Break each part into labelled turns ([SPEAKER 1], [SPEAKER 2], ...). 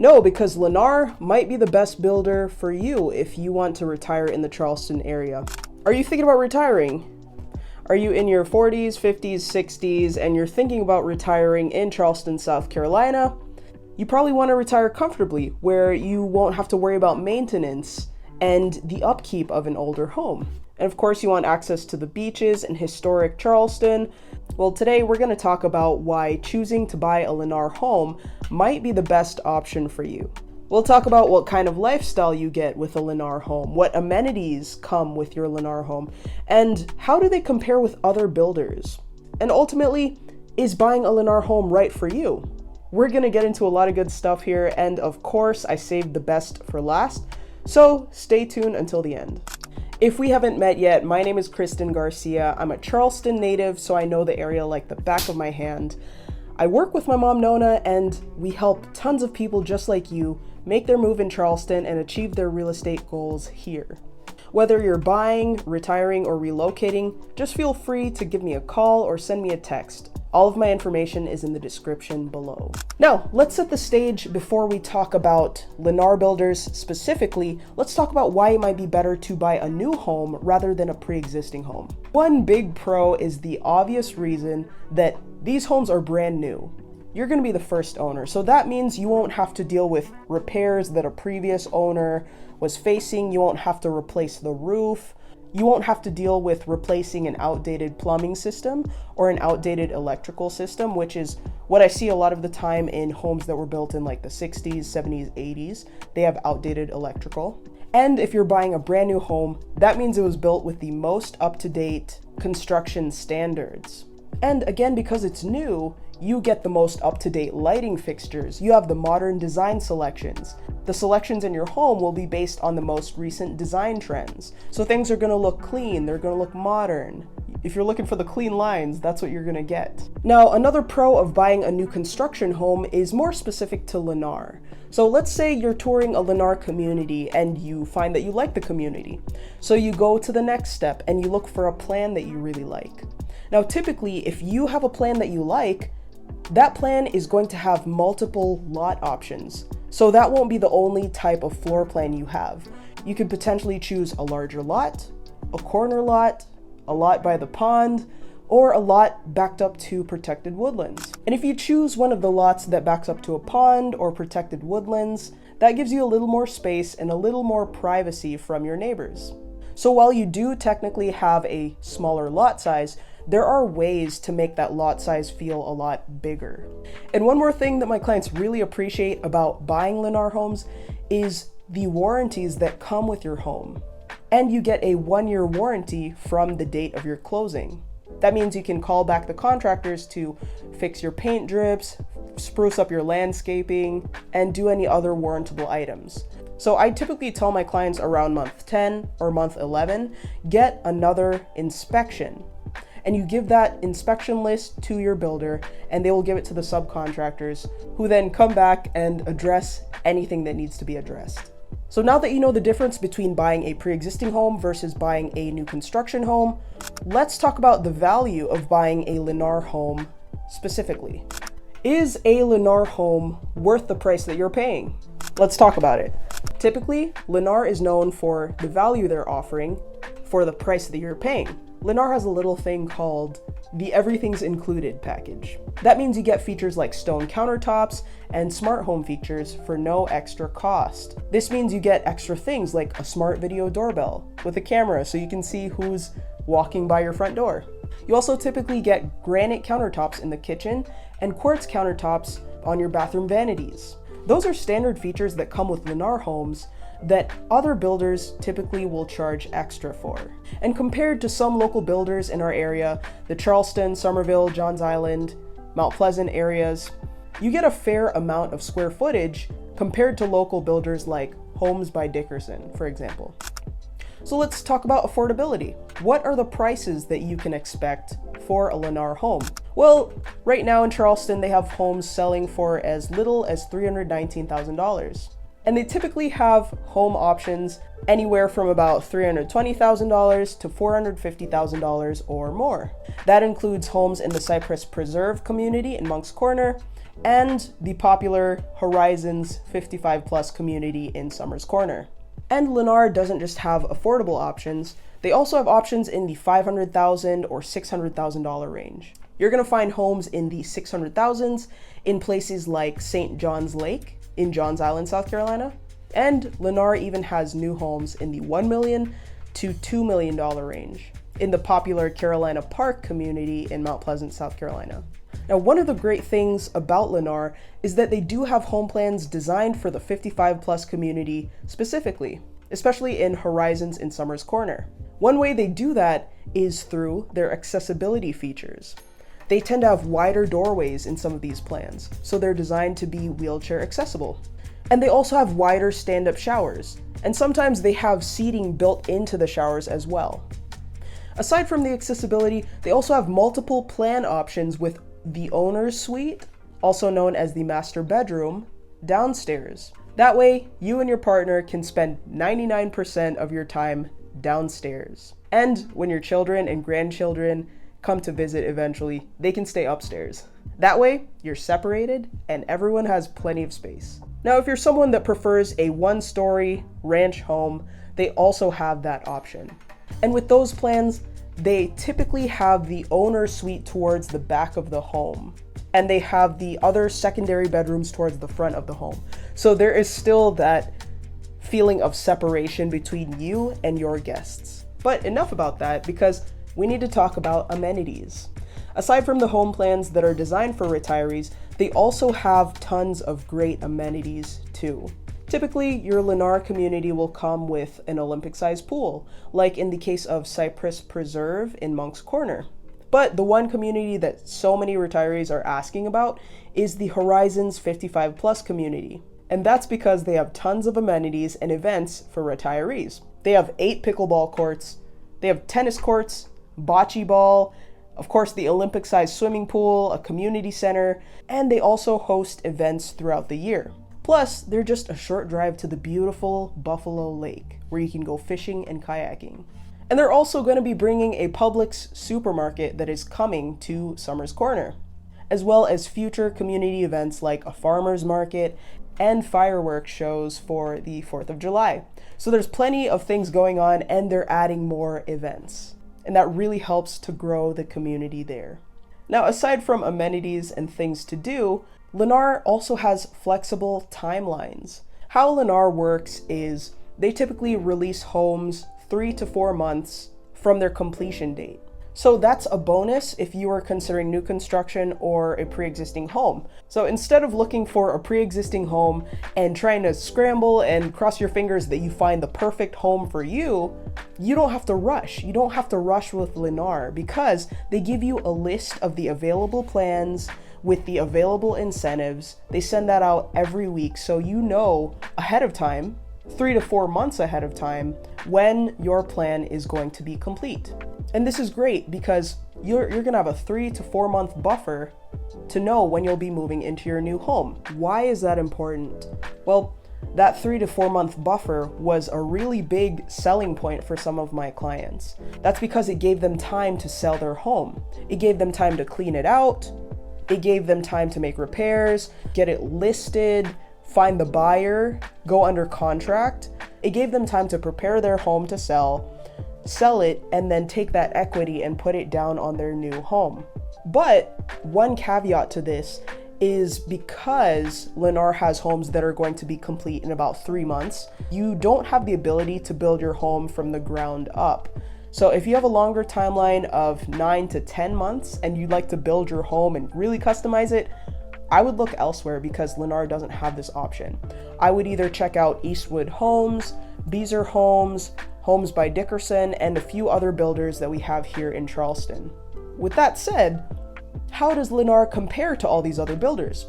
[SPEAKER 1] No, because Lennar might be the best builder for you if you want to retire in the Charleston area. Are you thinking about retiring? Are you in your 40s, 50s, 60s, and you're thinking about retiring in Charleston, South Carolina? You probably want to retire comfortably, where you won't have to worry about maintenance and the upkeep of an older home. And of course, you want access to the beaches in historic Charleston. Well, today we're going to talk about why choosing to buy a Lennar home might be the best option for you. We'll talk about what kind of lifestyle you get with a Lennar home, what amenities come with your Lennar home, and how do they compare with other builders? And ultimately, is buying a Lennar home right for you? We're going to get into a lot of good stuff here, and of course, I saved the best for last, so stay tuned until the end. If we haven't met yet, my name is Kristyn Garcia. I'm a Charleston native, so I know the area like the back of my hand. I work with my mom, Nona, and we help tons of people just like you make their move in Charleston and achieve their real estate goals here. Whether you're buying, retiring, or relocating, just feel free to give me a call or send me a text. All of my information is in the description below. Now, let's set the stage before we talk about Lennar builders specifically. Let's talk about why it might be better to buy a new home rather than a pre-existing home. One big pro is the obvious reason that these homes are brand new. You're going to be the first owner, so that means you won't have to deal with repairs that a previous owner was facing. You won't have to replace the roof. You won't have to deal with replacing an outdated plumbing system or an outdated electrical system, which is what I see a lot of the time in homes that were built in like the 60s, 70s, 80s. They have outdated electrical. And if you're buying a brand new home, that means it was built with the most up-to-date construction standards. And again, because it's new, you get the most up-to-date lighting fixtures. You have the modern design selections. The selections in your home will be based on the most recent design trends. So things are gonna look clean, they're gonna look modern. If you're looking for the clean lines, that's what you're gonna get. Now, another pro of buying a new construction home is more specific to Lennar. So let's say you're touring a Lennar community and you find that you like the community. So you go to the next step and you look for a plan that you really like. Now, typically, if you have a plan that you like, that plan is going to have multiple lot options. So that won't be the only type of floor plan you have. You could potentially choose a larger lot, a corner lot, a lot by the pond, or a lot backed up to protected woodlands. And if you choose one of the lots that backs up to a pond or protected woodlands, that gives you a little more space and a little more privacy from your neighbors. So while you do technically have a smaller lot size, there are ways to make that lot size feel a lot bigger. And one more thing that my clients really appreciate about buying Lennar homes is the warranties that come with your home. And you get a 1-year warranty from the date of your closing. That means you can call back the contractors to fix your paint drips, spruce up your landscaping, and do any other warrantable items. So I typically tell my clients around month 10 or month 11, get another inspection. And you give that inspection list to your builder and they will give it to the subcontractors who then come back and address anything that needs to be addressed. So now that you know the difference between buying a pre-existing home versus buying a new construction home, let's talk about the value of buying a Lennar home specifically. Is a Lennar home worth the price that you're paying? Let's talk about it. Typically, Lennar is known for the value they're offering for the price that you're paying. Lennar has a little thing called the Everything's Included package. That means you get features like stone countertops and smart home features for no extra cost. This means you get extra things like a smart video doorbell with a camera so you can see who's walking by your front door. You also typically get granite countertops in the kitchen and quartz countertops on your bathroom vanities. Those are standard features that come with Lennar homes that other builders typically will charge extra for. And compared to some local builders in our area, the Charleston, Somerville, Johns Island, Mount Pleasant areas, you get a fair amount of square footage compared to local builders like Homes by Dickerson, for example. So let's talk about affordability. What are the prices that you can expect for a Lennar home? Well, right now in Charleston, they have homes selling for as little as $319,000. And they typically have home options anywhere from about $320,000 to $450,000 or more. That includes homes in the Cypress Preserve community in Moncks Corner and the popular Horizons 55 plus community in Summers Corner. And Lennar doesn't just have affordable options, they also have options in the $500,000 or $600,000 range. You're gonna find homes in the 600,000s in places like St. John's Lake in Johns Island, South Carolina. And Lennar even has new homes in the $1 million to $2 million range in the popular Carolina Park community in Mount Pleasant, South Carolina. Now, one of the great things about Lennar is that they do have home plans designed for the 55 plus community specifically, especially in Horizons in Summers Corner. One way they do that is through their accessibility features. They tend to have wider doorways in some of these plans, so they're designed to be wheelchair accessible. And they also have wider stand-up showers, and sometimes they have seating built into the showers as well. Aside from the accessibility, they also have multiple plan options with the owner's suite, also known as the master bedroom, downstairs. That way, you and your partner can spend 99% of your time downstairs. And when your children and grandchildren come to visit eventually, they can stay upstairs. That way, you're separated and everyone has plenty of space. Now, if you're someone that prefers a one-story ranch home, they also have that option. And with those plans, they typically have the owner suite towards the back of the home, and they have the other secondary bedrooms towards the front of the home. So there is still that feeling of separation between you and your guests. But enough about that, because we need to talk about amenities. Aside from the home plans that are designed for retirees, they also have tons of great amenities too. Typically, your Lennar community will come with an Olympic-sized pool, like in the case of Cypress Preserve in Monk's Corner. But the one community that so many retirees are asking about is the Horizons 55 plus community. And that's because they have tons of amenities and events for retirees. They have 8 pickleball courts, they have tennis courts, bocce ball, of course the Olympic-sized swimming pool, a community center, and they also host events throughout the year. Plus, they're just a short drive to the beautiful Buffalo Lake, where you can go fishing and kayaking. And they're also going to be bringing a Publix supermarket that is coming to Summers Corner, as well as future community events like a farmer's market and fireworks shows for the 4th of July. So there's plenty of things going on, and they're adding more events. And that really helps to grow the community there. Now, aside from amenities and things to do, Lennar also has flexible timelines. How Lennar works is they typically release homes 3 to 4 months from their completion date. So that's a bonus if you are considering new construction or a pre-existing home. So instead of looking for a pre-existing home and trying to scramble and cross your fingers that you find the perfect home for you, you don't have to rush. You don't have to rush with Lennar because they give you a list of the available plans with the available incentives. They send that out every week, so you know ahead of time, 3 to 4 months ahead of time, when your plan is going to be complete. And this is great because you're gonna have a 3 to 4 month buffer to know when you'll be moving into your new home. Why is that important? Well, that 3 to 4 month buffer was a really big selling point for some of my clients. That's because it gave them time to sell their home. It gave them time to clean it out. It gave them time to make repairs, get it listed, find the buyer, go under contract. It gave them time to prepare their home to sell it, and then take that equity and put it down on their new home. But one caveat to this is because Lennar has homes that are going to be complete in about 3 months, you don't have the ability to build your home from the ground up. So if you have a longer timeline of 9 to 10 months and you'd like to build your home and really customize it, I would look elsewhere because Lennar doesn't have this option. I would either check out Eastwood Homes, Beezer Homes, Homes by Dickerson, and a few other builders that we have here in Charleston. With that said, how does Lennar compare to all these other builders?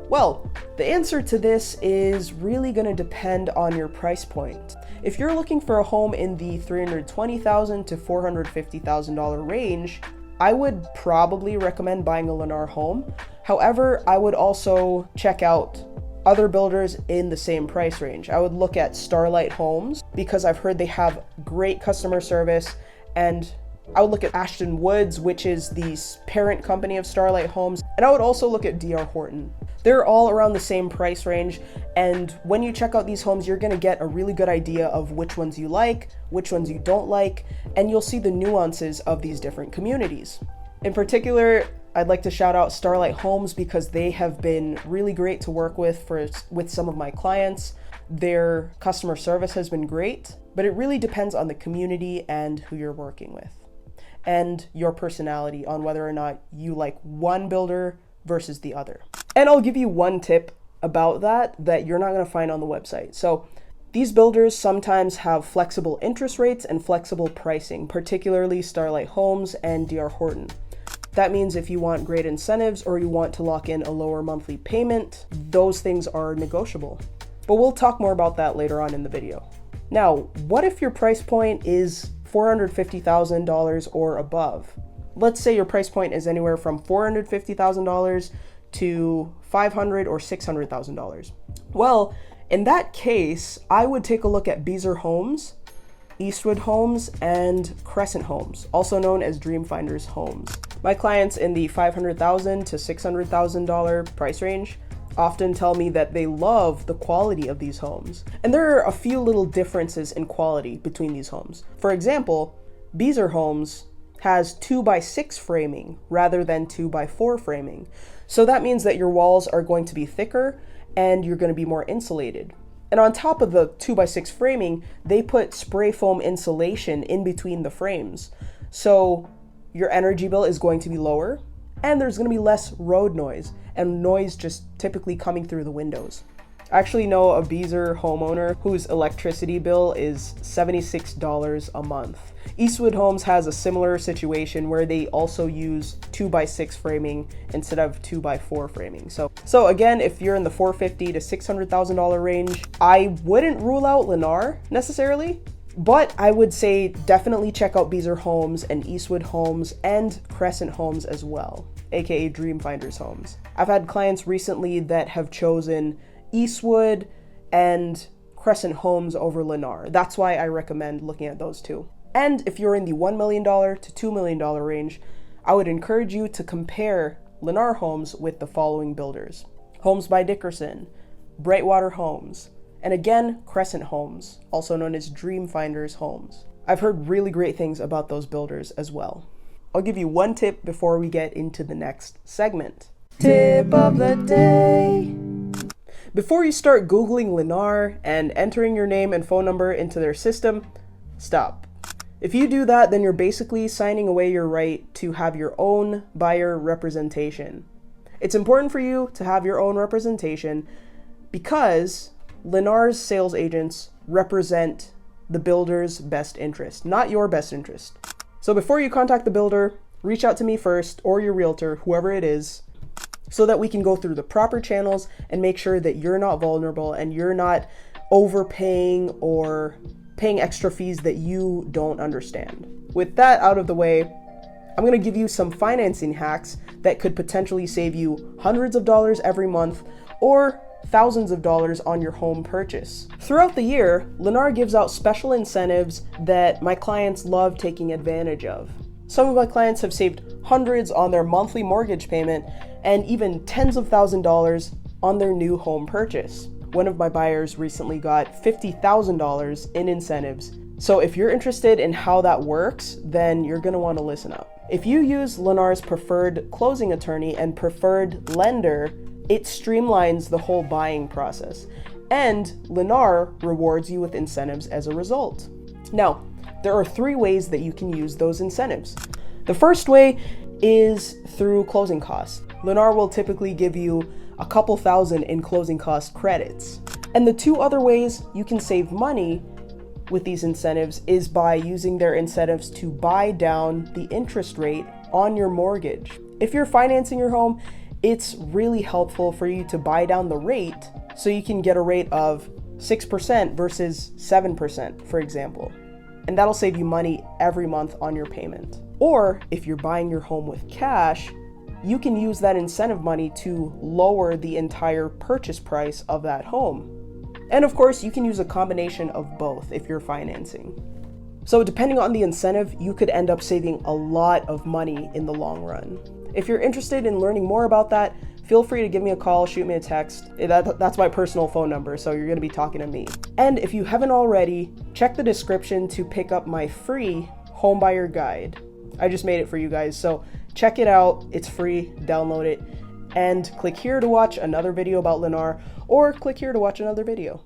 [SPEAKER 1] Well, the answer to this is really going to depend on your price point. If you're looking for a home in the $320,000 to $450,000 range, I would probably recommend buying a Lennar home. However, I would also check out other builders in the same price range. I would look at Starlight Homes because I've heard they have great customer service, and I would look at Ashton Woods, which is the parent company of Starlight Homes, and And I would also look at DR Horton. They're all around the same price range, and when you check out these homes, you're gonna get a really good idea of which ones you like, which ones you don't like, and you'll see the nuances of these different communities. In particular, I'd like to shout out Starlight Homes because they have been really great to work with some of my clients. Their customer service has been great, but it really depends on the community and who you're working with, and your personality on whether or not you like one builder versus the other. And I'll give you one tip about that you're not going to find on the website. So these builders sometimes have flexible interest rates and flexible pricing, particularly Starlight Homes and DR Horton. That means if you want great incentives or you want to lock in a lower monthly payment, those things are negotiable. But we'll talk more about that later on in the video. Now, what if your price point is $450,000 or above? Let's say your price point is anywhere from $450,000 to $500,000 or $600,000. Well, in that case, I would take a look at Beazer Homes, Eastwood Homes, and Crescent Homes, also known as Dreamfinders Homes. My clients in the $500,000 to $600,000 price range often tell me that they love the quality of these homes. And there are a few little differences in quality between these homes. For example, Beazer Homes has 2x6 framing rather than 2x4 framing. So that means that your walls are going to be thicker and you're going to be more insulated. And on top of the 2x6 framing, they put spray foam insulation in between the frames. So your energy bill is going to be lower and there's going to be less road noise and noise just typically coming through the windows. I actually know a Beazer homeowner whose electricity bill is $76 a month. Eastwood Homes has a similar situation where they also use 2x6 framing instead of 2x4 framing. So again, if you're in the $450,000 to $600,000 range, I wouldn't rule out Lennar necessarily, but I would say definitely check out Beazer Homes and Eastwood Homes and Crescent Homes as well, aka Dreamfinders Homes. I've had clients recently that have chosen Eastwood and Crescent Homes over Lennar. That's why I recommend looking at those two. And if you're in the $1 million to $2 million range, I would encourage you to compare Lennar Homes with the following builders: Homes by Dickerson, Brightwater Homes, and again, Crescent Homes, also known as Dreamfinders Homes. I've heard really great things about those builders as well. I'll give you one tip before we get into the next segment. Tip of the day. Before you start Googling Lennar and entering your name and phone number into their system, stop. If you do that, then you're basically signing away your right to have your own buyer representation. It's important for you to have your own representation because Lennar's sales agents represent the builder's best interest, not your best interest. So before you contact the builder, reach out to me first or your realtor, whoever it is, so that we can go through the proper channels and make sure that you're not vulnerable and you're not overpaying or paying extra fees that you don't understand. With that out of the way, I'm going to give you some financing hacks that could potentially save you hundreds of dollars every month or thousands of dollars on your home purchase. Throughout the year, Lennar gives out special incentives that my clients love taking advantage of. Some of my clients have saved hundreds on their monthly mortgage payment and even tens of $1,000s on their new home purchase. One of my buyers recently got $50,000 in incentives. So if you're interested in how that works, then you're going to want to listen up. If you use Lennar's preferred closing attorney and preferred lender, it streamlines the whole buying process, and Lennar rewards you with incentives as a result. Now, there are 3 ways that you can use those incentives. The first way is through closing costs. Lennar will typically give you a couple thousand in closing cost credits. And the 2 other ways you can save money with these incentives is by using their incentives to buy down the interest rate on your mortgage. If you're financing your home, it's really helpful for you to buy down the rate so you can get a rate of 6% versus 7%, for example. And that'll save you money every month on your payment. Or if you're buying your home with cash, you can use that incentive money to lower the entire purchase price of that home. And of course, you can use a combination of both if you're financing. So depending on the incentive, you could end up saving a lot of money in the long run. If you're interested in learning more about that, feel free to give me a call, shoot me a text. That's my personal phone number, so you're gonna be talking to me. And if you haven't already, check the description to pick up my free homebuyer guide. I just made it for you guys, so check it out. It's free, download it, and click here to watch another video about Lennar, or click here to watch another video.